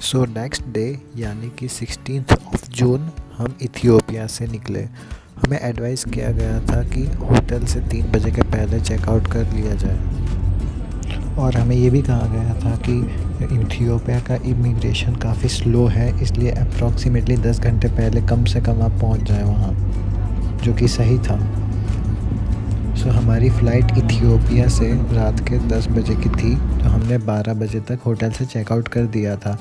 So next day यानी कि 16th of June हम इथियोपिया से निकले। हमें एडवाइस किया गया था कि होटल से 3 बजे के पहले चेकआउट कर लिया जाए, और हमें ये भी कहा गया था कि इथियोपिया का इमिग्रेशन काफ़ी स्लो है, इसलिए अप्रॉक्सीमेटली 10 घंटे पहले कम से कम आप पहुंच जाएं वहाँ, जो कि सही था। सो हमारी फ़्लाइट इथियोपिया से रात के 10 बजे की थी, तो हमने 12 बजे तक होटल से चेकआउट कर दिया था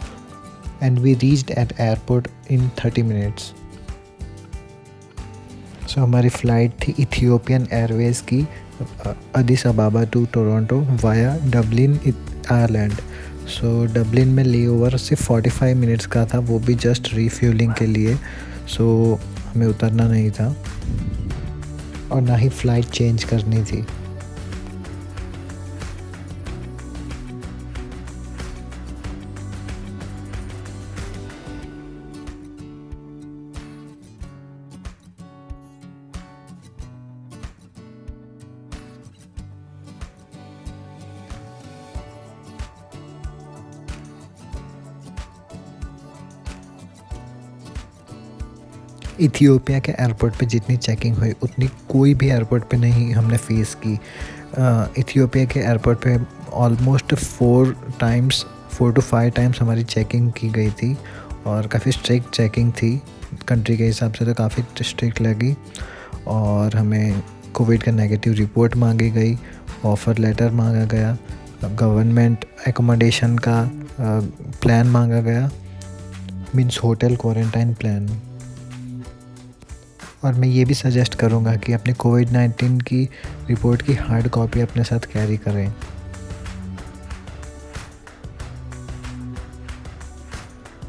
and we reached at airport in 30 minutes. सो हमारी फ़्लाइट थी इथियोपियन एयरवेज़ की Addis Ababa to Toronto via Dublin Ireland. So Dublin में लेओवर सिर्फ 45 मिनट्स का था, वो भी जस्ट रीफ्यूलिंग के लिए। सो हमें उतरना नहीं था और ना ही फ़्लाइट चेंज करनी थी। इथियोपिया के एयरपोर्ट पे जितनी चेकिंग हुई उतनी कोई भी एयरपोर्ट पे नहीं हमने फेस की। इथियोपिया के एयरपोर्ट पे ऑलमोस्ट 4 to 5 टाइम्स हमारी चेकिंग की गई थी, और काफ़ी स्ट्रिक्ट चेकिंग थी। कंट्री के हिसाब से तो काफ़ी स्ट्रिक्ट लगी, और हमें कोविड का नेगेटिव रिपोर्ट मांगी गई, ऑफ़र लेटर मांगा गया, गवर्नमेंट एकोमोडेशन का प्लान मांगा गया, मीन्स होटल क्वारंटाइन प्लान। और मैं ये भी सजेस्ट करूँगा कि अपने कोविड-19 की रिपोर्ट की हार्ड कॉपी अपने साथ कैरी करें।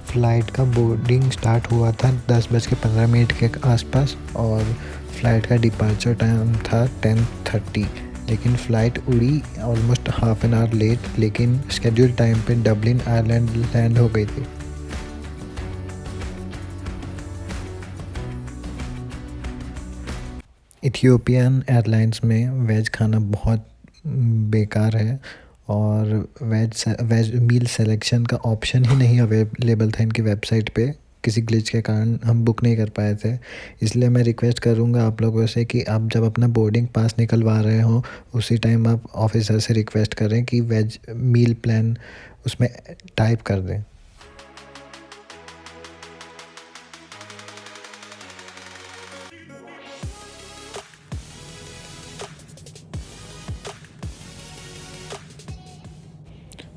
फ़्लाइट का बोर्डिंग स्टार्ट हुआ था 10:15 के आसपास, और फ़्लाइट का डिपार्चर टाइम था 10:30, लेकिन फ़्लाइट उड़ी almost half an hour late, लेकिन शेड्यूल टाइम पे डबलिन आयरलैंड लैंड हो गई थी। इथियोपियन एयरलाइंस में वेज खाना बहुत बेकार है, और वेज मील सिलेक्शन का ऑप्शन ही नहीं अवेलेबल था इनकी वेबसाइट पे। किसी ग्लिच के कारण हम बुक नहीं कर पाए थे। इसलिए मैं रिक्वेस्ट करूँगा आप लोगों से कि आप जब अपना बोर्डिंग पास निकलवा रहे हो उसी टाइम आप ऑफिसर से रिक्वेस्ट करें कि वेज मील प्लान उसमें टाइप कर दें।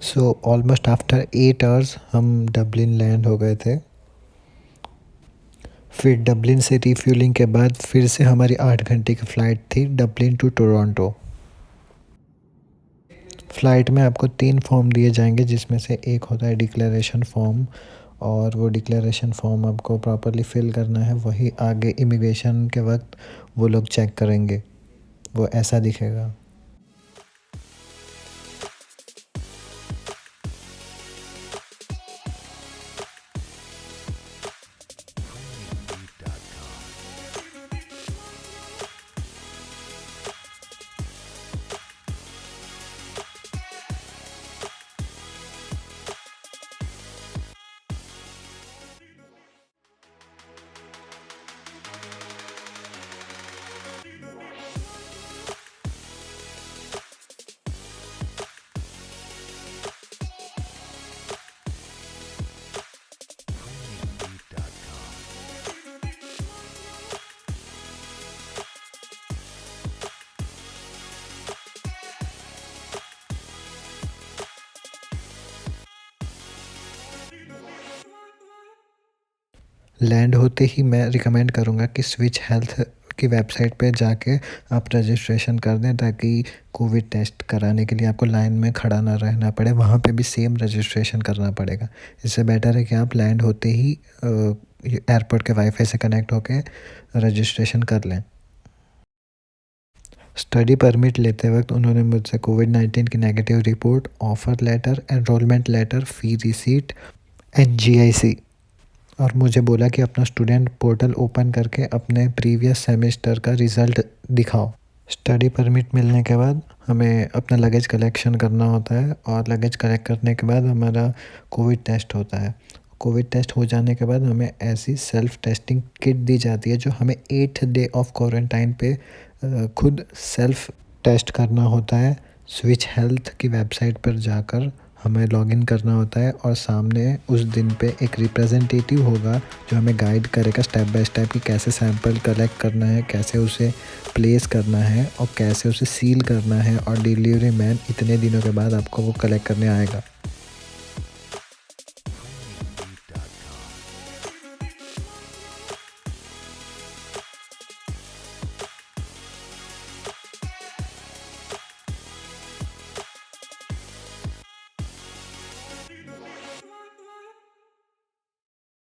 सो ऑलमोस्ट आफ्टर 8 आवर्स हम डबलिन लैंड हो गए थे। फिर डबलिन से रिफ्यूलिंग के बाद फिर से हमारी 8 घंटे की फ़्लाइट थी डबलिन टू टोरंटो। फ़्लाइट में आपको 3 फॉर्म दिए जाएंगे, जिसमें से एक होता है डिक्लेरेशन फॉर्म, और वो डिक्लेरेशन फॉर्म आपको प्रॉपरली फ़िल करना है। वही आगे इमिग्रेशन के वक्त वो लोग चेक करेंगे, वो ऐसा दिखेगा। लैंड होते ही मैं रिकमेंड करूँगा कि स्विच हेल्थ की वेबसाइट पे जाके आप रजिस्ट्रेशन कर दें, ताकि कोविड टेस्ट कराने के लिए आपको लाइन में खड़ा ना रहना पड़े। वहाँ पे भी सेम रजिस्ट्रेशन करना पड़ेगा। इससे बेटर है कि आप लैंड होते ही एयरपोर्ट के वाईफाई से कनेक्ट होके रजिस्ट्रेशन कर लें। स्टडी परमिट लेते वक्त उन्होंने मुझसे कोविड-19 की negative report, offer letter, enrolment letter, fee receipt, NGIC, और मुझे बोला कि अपना स्टूडेंट पोर्टल ओपन करके अपने प्रीवियस सेमेस्टर का रिज़ल्ट दिखाओ। स्टडी परमिट मिलने के बाद हमें अपना लगेज कलेक्शन करना होता है और लगेज कलेक्ट करने के बाद हमारा कोविड टेस्ट होता है। कोविड टेस्ट हो जाने के बाद हमें ऐसी सेल्फ टेस्टिंग किट दी जाती है जो हमें 8 डे ऑफ क्वारंटाइन पे खुद सेल्फ टेस्ट करना होता है। स्विच हेल्थ की वेबसाइट पर जाकर हमें लॉगिन करना होता है और सामने उस दिन पे एक रिप्रेजेंटेटिव होगा जो हमें गाइड करेगा स्टेप बाय स्टेप कि कैसे सैंपल कलेक्ट करना है, कैसे उसे प्लेस करना है और कैसे उसे सील करना है, और डिलीवरी मैन इतने दिनों के बाद आपको वो कलेक्ट करने आएगा।